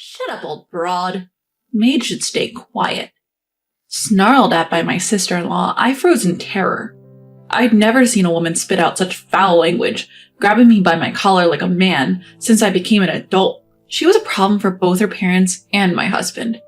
Shut up, old broad. Maid should stay quiet. Snarled at by my sister-in-law, I froze in terror. I'd never seen a woman spit out such foul language, grabbing me by my collar like a man since I became an adult. She was a problem for both her parents and my husband.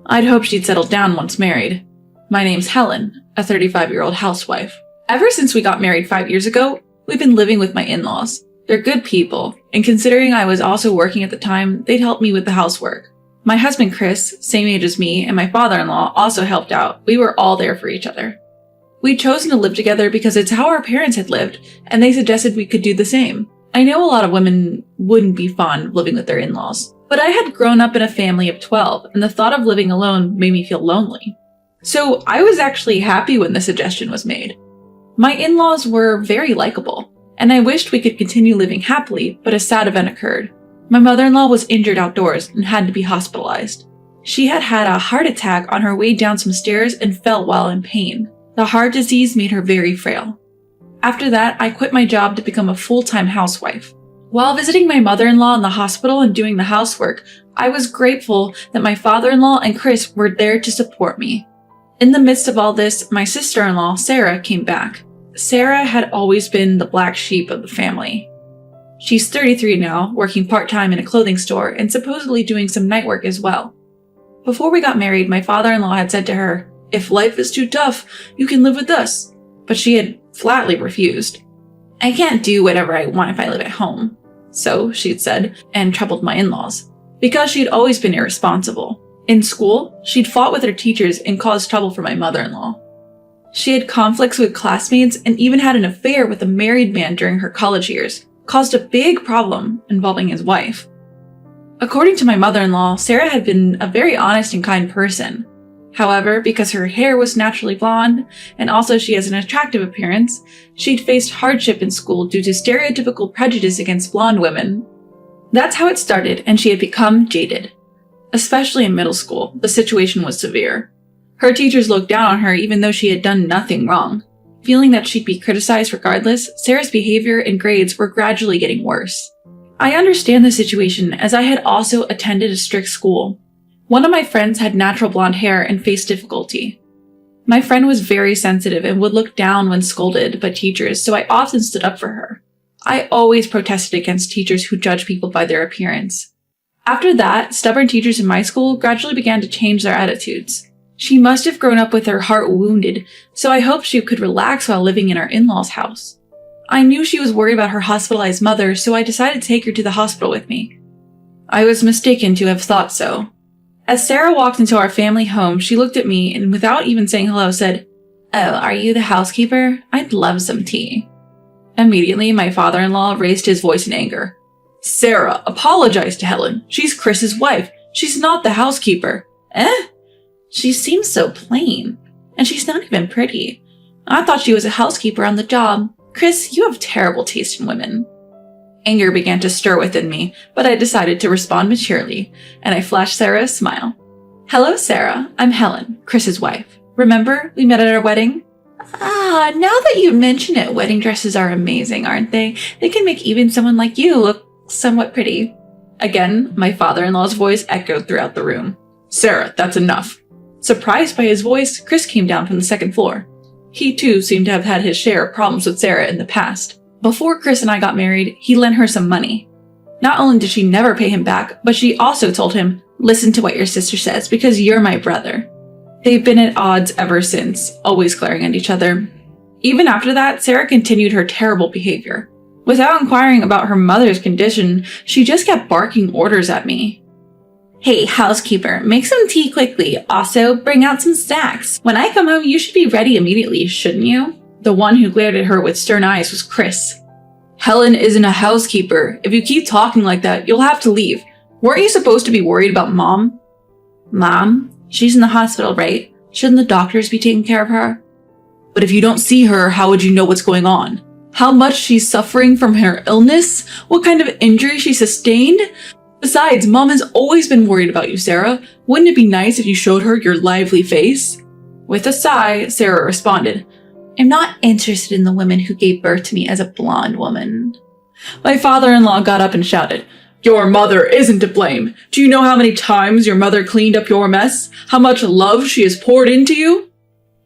I'd hoped she'd settled down once married. My name's Helen, a 35-year-old housewife. Ever since we got married 5 years ago, we've been living with my in-laws. They're good people, and considering I was also working at the time, they'd help me with the housework. My husband Chris, same age as me, and my father-in-law also helped out. We were all there for each other. We'd chosen to live together because it's how our parents had lived, and they suggested we could do the same. I know a lot of women wouldn't be fond of living with their in-laws, but I had grown up in a family of 12, and the thought of living alone made me feel lonely. So I was actually happy when the suggestion was made. My in-laws were very likable, and I wished we could continue living happily, but a sad event occurred. My mother-in-law was injured outdoors and had to be hospitalized. She had had a heart attack on her way down some stairs and fell while in pain. The heart disease made her very frail. After that, I quit my job to become a full-time housewife. While visiting my mother-in-law in the hospital and doing the housework, I was grateful that my father-in-law and Chris were there to support me. In the midst of all this, my sister-in-law, Sarah, came back. Sarah had always been the black sheep of the family. She's 33 now, working part-time in a clothing store and supposedly doing some night work as well. Before we got married, my father-in-law had said to her, "If life is too tough, you can live with us." But she had flatly refused. "I can't do whatever I want if I live at home." So, she'd said, and troubled my in-laws. Because she'd always been irresponsible. In school, she'd fought with her teachers and caused trouble for my mother-in-law. She had conflicts with classmates and even had an affair with a married man during her college years, caused a big problem involving his wife. According to my mother-in-law, Sarah had been a very honest and kind person. However, because her hair was naturally blonde, and also she has an attractive appearance, she'd faced hardship in school due to stereotypical prejudice against blonde women. That's how it started, and she had become jaded. Especially in middle school, the situation was severe. Her teachers looked down on her even though she had done nothing wrong. Feeling that she'd be criticized regardless, Sarah's behavior and grades were gradually getting worse. I understand the situation as I had also attended a strict school. One of my friends had natural blonde hair and faced difficulty. My friend was very sensitive and would look down when scolded by teachers, so I often stood up for her. I always protested against teachers who judge people by their appearance. After that, stubborn teachers in my school gradually began to change their attitudes. She must have grown up with her heart wounded, so I hoped she could relax while living in our in-laws' house. I knew she was worried about her hospitalized mother, so I decided to take her to the hospital with me. I was mistaken to have thought so. As Sarah walked into our family home, she looked at me and without even saying hello said, "Oh, are you the housekeeper? I'd love some tea." Immediately, my father-in-law raised his voice in anger. "Sarah, apologize to Helen. She's Chris's wife. She's not the housekeeper." "Eh? She seems so plain. And she's not even pretty. I thought she was a housekeeper on the job. Chris, you have terrible taste in women." Anger began to stir within me, but I decided to respond maturely, and I flashed Sarah a smile. "Hello, Sarah. I'm Helen, Chris's wife. Remember, we met at our wedding?" "Ah, now that you mention it, wedding dresses are amazing, aren't they? They can make even someone like you look somewhat pretty." Again, my father-in-law's voice echoed throughout the room. "Sarah, that's enough." Surprised by his voice, Chris came down from the second floor. He too seemed to have had his share of problems with Sarah in the past. Before Chris and I got married, he lent her some money. Not only did she never pay him back, but she also told him, "Listen to what your sister says because you're my brother." They've been at odds ever since, always glaring at each other. Even after that, Sarah continued her terrible behavior. Without inquiring about her mother's condition, she just kept barking orders at me. "Hey, housekeeper, make some tea quickly. Also, bring out some snacks. When I come home, you should be ready immediately, shouldn't you?" The one who glared at her with stern eyes was Chris. "Helen isn't a housekeeper. If you keep talking like that, you'll have to leave. Weren't you supposed to be worried about Mom?" "Mom? She's in the hospital, right? Shouldn't the doctors be taking care of her?" "But if you don't see her, how would you know what's going on? How much she's suffering from her illness? What kind of injury she sustained? Besides, Mom has always been worried about you, Sarah. Wouldn't it be nice if you showed her your lively face?" With a sigh, Sarah responded, "I'm not interested in the women who gave birth to me as a blonde woman." My father-in-law got up and shouted, Your mother isn't to blame. Do you know how many times your mother cleaned up your mess? How much love she has poured into you?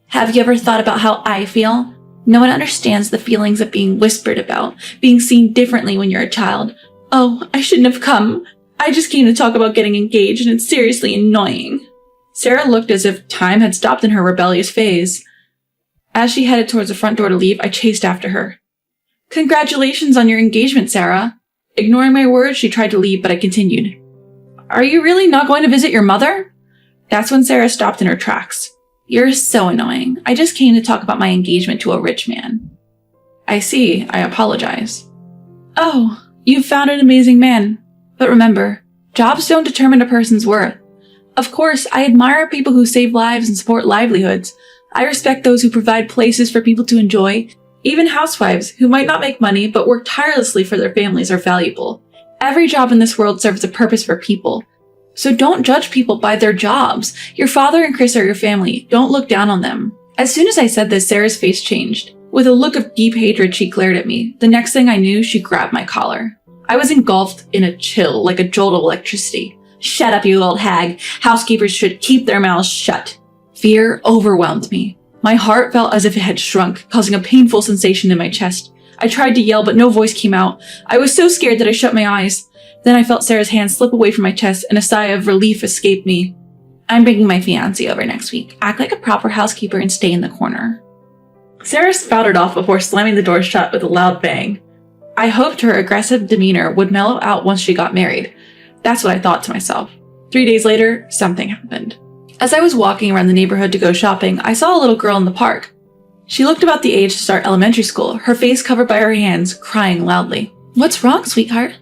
Have you ever thought about how I feel? No one understands the feelings of being whispered about, being seen differently when you're a child. Oh, I shouldn't have come. I just came to talk about getting engaged and it's seriously annoying. Sarah looked as if time had stopped in her rebellious phase. As she headed towards the front door to leave, I chased after her. Congratulations on your engagement, Sarah. Ignoring my words, she tried to leave, but I continued. Are you really not going to visit your mother? That's when Sarah stopped in her tracks. You're so annoying. I just came to talk about my engagement to a rich man. I see. I apologize. Oh, you've found an amazing man. But remember, jobs don't determine a person's worth. Of course, I admire people who save lives and support livelihoods. I respect those who provide places for people to enjoy. Even housewives, who might not make money but work tirelessly for their families, are valuable. Every job in this world serves a purpose for people. So don't judge people by their jobs. Your father and Chris are your family. Don't look down on them. As soon as I said this, Sarah's face changed. With a look of deep hatred, she glared at me. The next thing I knew, she grabbed my collar. I was engulfed in a chill, like a jolt of electricity. Shut up, you old hag. Housekeepers should keep their mouths shut. Fear overwhelmed me. My heart felt as if it had shrunk, causing a painful sensation in my chest. I tried to yell, but no voice came out. I was so scared that I shut my eyes. Then I felt Sarah's hand slip away from my chest and a sigh of relief escaped me. I'm bringing my fiancé over next week. Act like a proper housekeeper and stay in the corner. Sarah spouted off before slamming the door shut with a loud bang. I hoped her aggressive demeanor would mellow out once she got married. That's what I thought to myself. 3 days later, something happened. As I was walking around the neighborhood to go shopping, I saw a little girl in the park. She looked about the age to start elementary school, her face covered by her hands, crying loudly. What's wrong, sweetheart?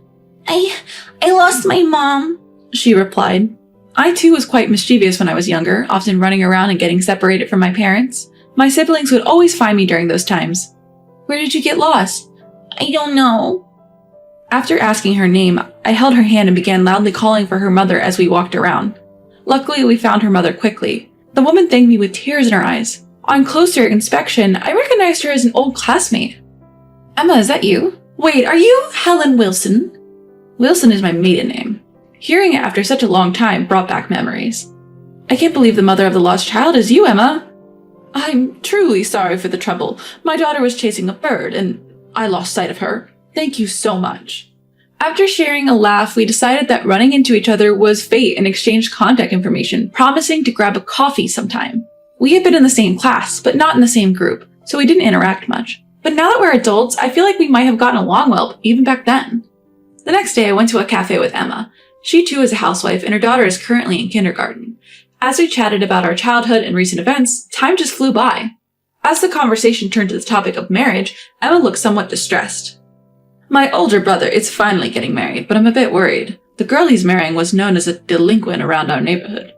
I lost my mom, she replied. I too was quite mischievous when I was younger, often running around and getting separated from my parents. My siblings would always find me during those times. Where did you get lost? I don't know. After asking her name, I held her hand and began loudly calling for her mother as we walked around. Luckily, we found her mother quickly. The woman thanked me with tears in her eyes. On closer inspection, I recognized her as an old classmate. Emma, is that you? Wait, are you Helen Wilson? Wilson is my maiden name. Hearing it after such a long time brought back memories. I can't believe the mother of the lost child is you, Emma. I'm truly sorry for the trouble. My daughter was chasing a bird, and I lost sight of her. Thank you so much. After sharing a laugh, we decided that running into each other was fate and exchanged contact information, promising to grab a coffee sometime. We had been in the same class, but not in the same group, so we didn't interact much. But now that we're adults, I feel like we might have gotten along well, even back then. The next day, I went to a cafe with Emma. She too is a housewife, and her daughter is currently in kindergarten. As we chatted about our childhood and recent events, time just flew by. As the conversation turned to the topic of marriage, Emma looked somewhat distressed. My older brother is finally getting married, but I'm a bit worried. The girl he's marrying was known as a delinquent around our neighborhood.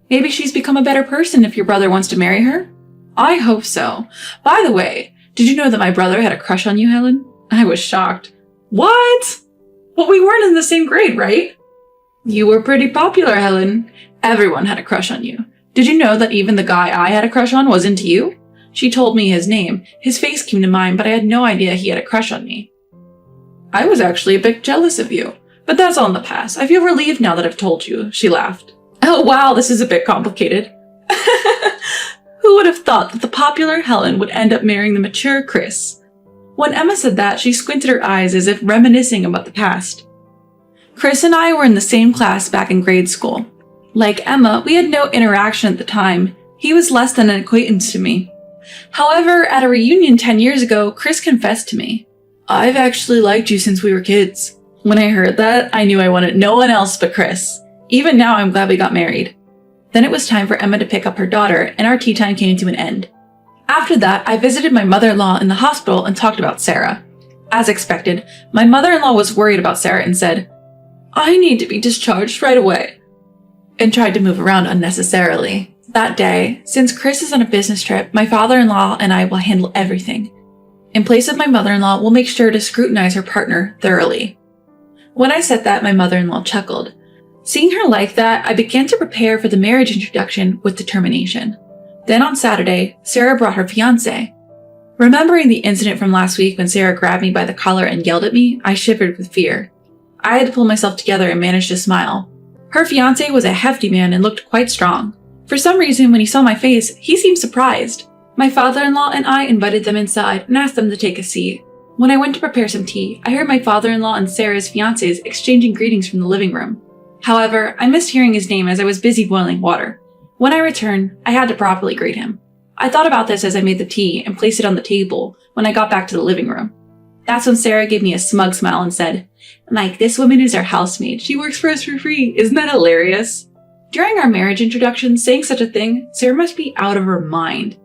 Maybe she's become a better person if your brother wants to marry her? I hope so. By the way, did you know that my brother had a crush on you, Helen? I was shocked. What? Well, we weren't in the same grade, right? You were pretty popular, Helen. Everyone had a crush on you. Did you know that even the guy I had a crush on was into you? She told me his name. His face came to mind, but I had no idea he had a crush on me. I was actually a bit jealous of you, but that's all in the past. I feel relieved now that I've told you, she laughed. Oh wow, this is a bit complicated. Who would have thought that the popular Helen would end up marrying the mature Chris? When Emma said that, she squinted her eyes as if reminiscing about the past. Chris and I were in the same class back in grade school. Like Emma, we had no interaction at the time. He was less than an acquaintance to me. However, at a reunion 10 years ago, Chris confessed to me. I've actually liked you since we were kids. When I heard that, I knew I wanted no one else but Chris. Even now, I'm glad we got married. Then it was time for Emma to pick up her daughter, and our tea time came to an end. After that, I visited my mother-in-law in the hospital and talked about Sarah. As expected, my mother-in-law was worried about Sarah and said, I need to be discharged right away, and tried to move around unnecessarily. That day, since Chris is on a business trip, my father-in-law and I will handle everything. In place of my mother-in-law, we'll make sure to scrutinize her partner thoroughly. When I said that, my mother-in-law chuckled. Seeing her like that, I began to prepare for the marriage introduction with determination. Then on Saturday, Sarah brought her fiancé. Remembering the incident from last week when Sarah grabbed me by the collar and yelled at me, I shivered with fear. I had to pull myself together and manage to smile. Her fiancé was a hefty man and looked quite strong. For some reason, when he saw my face, he seemed surprised. My father-in-law and I invited them inside and asked them to take a seat. When I went to prepare some tea, I heard my father-in-law and Sarah's fiancés exchanging greetings from the living room. However, I missed hearing his name as I was busy boiling water. When I returned, I had to properly greet him. I thought about this as I made the tea and placed it on the table when I got back to the living room. That's when Sarah gave me a smug smile and said, "Mike, this woman is our housemaid. She works for us for free. Isn't that hilarious?" During our marriage introduction, saying such a thing, Sarah must be out of her mind.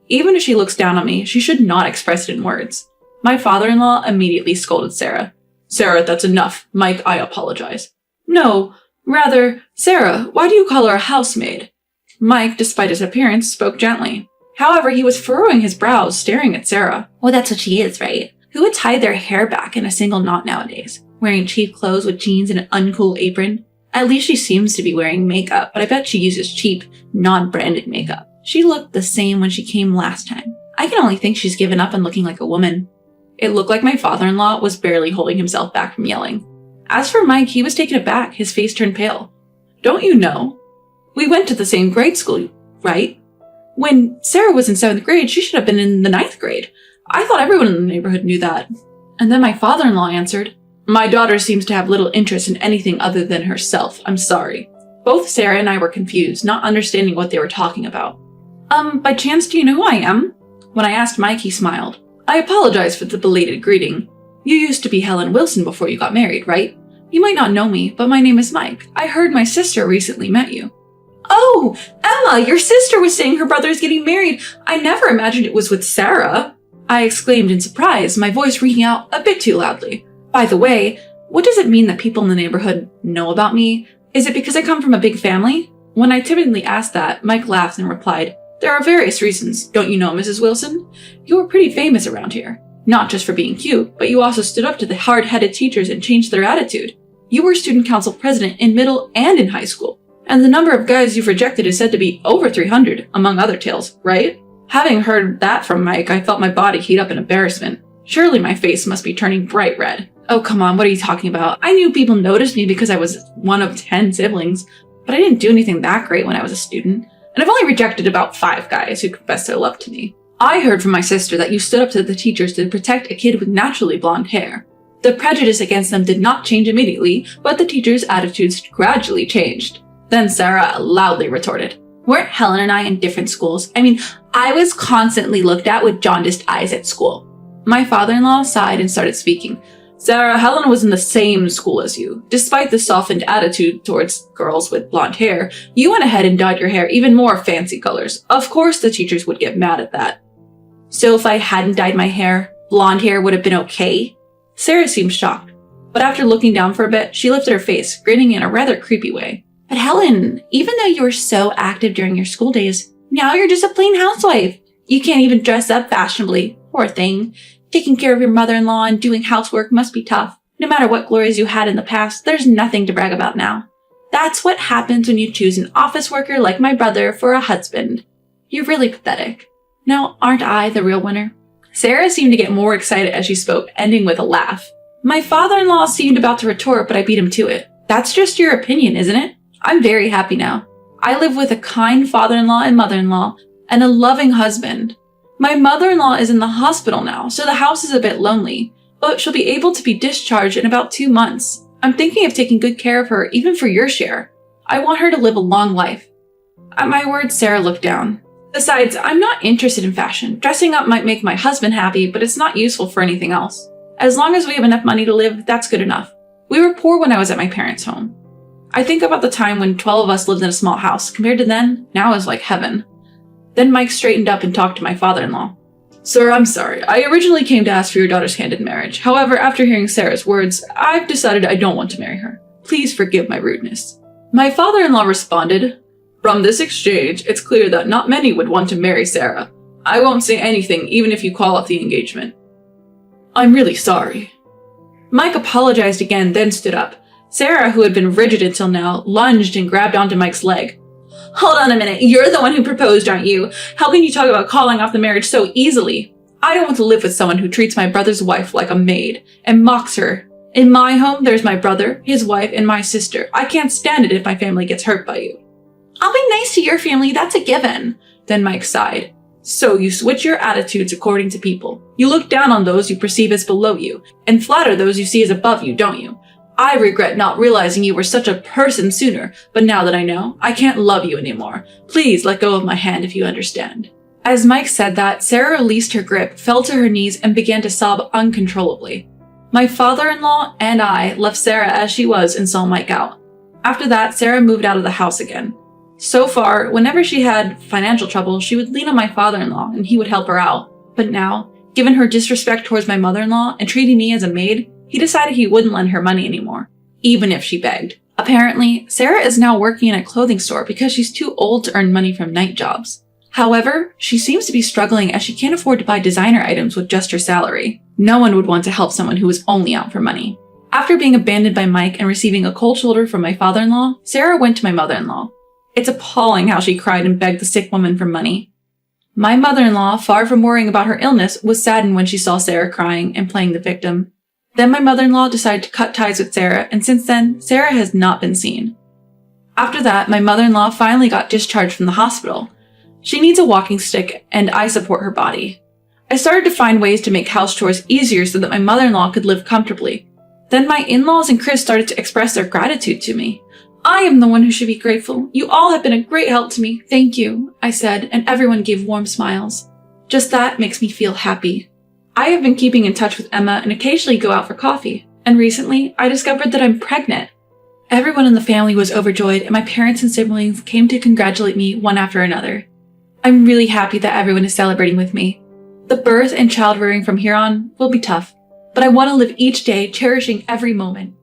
Even if she looks down on me, she should not express it in words. My father-in-law immediately scolded Sarah. "Sarah, that's enough. Mike, I apologize." "No, rather, Sarah, why do you call her a housemaid?" Mike, despite his appearance, spoke gently. However, he was furrowing his brows, staring at Sarah. "Well, that's what she is, right? Who would tie their hair back in a single knot nowadays? Wearing cheap clothes with jeans and an uncool apron? At least she seems to be wearing makeup, but I bet she uses cheap, non-branded makeup. She looked the same when she came last time. I can only think she's given up on looking like a woman." It looked like my father-in-law was barely holding himself back from yelling. As for Mike, he was taken aback, his face turned pale. "Don't you know? We went to the same grade school, right? When Sarah was in 7th grade, she should have been in the 9th grade. I thought everyone in the neighborhood knew that." And then my father-in-law answered, "My daughter seems to have little interest in anything other than herself. I'm sorry." Both Sarah and I were confused, not understanding what they were talking about. By chance, do you know who I am?" When I asked Mike, he smiled. "I apologize for the belated greeting. You used to be Helen Wilson before you got married, right? You might not know me, but my name is Mike. I heard my sister recently met you." "Oh, Emma, your sister was saying her brother is getting married. I never imagined it was with Sarah," I exclaimed in surprise, my voice ringing out a bit too loudly. "By the way, what does it mean that people in the neighborhood know about me? Is it because I come from a big family?" When I timidly asked that, Mike laughed and replied, "There are various reasons. Don't you know, Mrs. Wilson? You were pretty famous around here. Not just for being cute, but you also stood up to the hard-headed teachers and changed their attitude. You were student council president in middle and in high school. And the number of guys you've rejected is said to be over 300, among other tales, right?" Having heard that from Mike, I felt my body heat up in embarrassment. Surely my face must be turning bright red. "Oh, come on, what are you talking about? I knew people noticed me because I was one of 10 siblings, but I didn't do anything that great when I was a student. And I've only rejected about 5 guys who confessed their love to me. I heard from my sister that you stood up to the teachers to protect a kid with naturally blonde hair. The prejudice against them did not change immediately, but the teachers' attitudes gradually changed." Then Sarah loudly retorted, "Weren't Helen and I in different schools? I mean, I was constantly looked at with jaundiced eyes at school." My father-in-law sighed and started speaking. "Sarah, Helen was in the same school as you. Despite the softened attitude towards girls with blonde hair, you went ahead and dyed your hair even more fancy colors. Of course the teachers would get mad at that." "So if I hadn't dyed my hair, blonde hair would have been okay?" Sarah seemed shocked, but after looking down for a bit, she lifted her face, grinning in a rather creepy way. "But Helen, even though you were so active during your school days, now you're just a plain housewife. You can't even dress up fashionably. Poor thing. Taking care of your mother-in-law and doing housework must be tough. No matter what glories you had in the past, there's nothing to brag about now. That's what happens when you choose an office worker like my brother for a husband. You're really pathetic. Now, aren't I the real winner?" Sarah seemed to get more excited as she spoke, ending with a laugh. My father-in-law seemed about to retort, but I beat him to it. "That's just your opinion, isn't it? I'm very happy now. I live with a kind father-in-law and mother-in-law, and a loving husband. My mother-in-law is in the hospital now, so the house is a bit lonely, but she'll be able to be discharged in about 2 months. I'm thinking of taking good care of her, even for your share. I want her to live a long life." At my words, Sarah looked down. "Besides, I'm not interested in fashion. Dressing up might make my husband happy, but it's not useful for anything else. As long as we have enough money to live, that's good enough. We were poor when I was at my parents' home. I think about the time when 12 of us lived in a small house. Compared to then, now is like heaven." Then Mike straightened up and talked to my father-in-law. "Sir, I'm sorry. I originally came to ask for your daughter's hand in marriage. However, after hearing Sarah's words, I've decided I don't want to marry her. Please forgive my rudeness." My father-in-law responded, "From this exchange, it's clear that not many would want to marry Sarah. I won't say anything even if you call off the engagement." "I'm really sorry." Mike apologized again, then stood up. Sarah, who had been rigid until now, lunged and grabbed onto Mike's leg. "Hold on a minute, you're the one who proposed, aren't you? How can you talk about calling off the marriage so easily? I don't want to live with someone who treats my brother's wife like a maid and mocks her In my home, there's my brother, his wife, and my sister. I can't stand it if my family gets hurt by you. I'll be nice to your family, that's a given. Then Mike sighed. So you switch your attitudes according to people. You look down on those you perceive as below you, and flatter those you see as above you, don't you? I regret not realizing you were such a person sooner, but now that I know, I can't love you anymore. Please let go of my hand if you understand. As Mike said that, Sarah released her grip, fell to her knees, and began to sob uncontrollably. My father-in-law and I left Sarah as she was and saw Mike out. After that, Sarah moved out of the house again. So far, whenever she had financial trouble, she would lean on my father-in-law and he would help her out. But now, given her disrespect towards my mother-in-law and treating me as a maid, he decided he wouldn't lend her money anymore, even if she begged. Apparently, Sarah is now working in a clothing store because she's too old to earn money from night jobs. However, she seems to be struggling as she can't afford to buy designer items with just her salary. No one would want to help someone who is only out for money. After being abandoned by Mike and receiving a cold shoulder from my father-in-law, Sarah went to my mother-in-law. It's appalling how she cried and begged the sick woman for money. My mother-in-law, far from worrying about her illness, was saddened when she saw Sarah crying and playing the victim. Then my mother-in-law decided to cut ties with Sarah, and since then, Sarah has not been seen. After that, my mother-in-law finally got discharged from the hospital. She needs a walking stick, and I support her body. I started to find ways to make house chores easier so that my mother-in-law could live comfortably. Then my in-laws and Chris started to express their gratitude to me. I am the one who should be grateful. You all have been a great help to me. Thank you, I said, and everyone gave warm smiles. Just that makes me feel happy. I have been keeping in touch with Emma and occasionally go out for coffee. And recently, I discovered that I'm pregnant. Everyone in the family was overjoyed, and my parents and siblings came to congratulate me one after another. I'm really happy that everyone is celebrating with me. The birth and child rearing from here on will be tough, but I want to live each day cherishing every moment.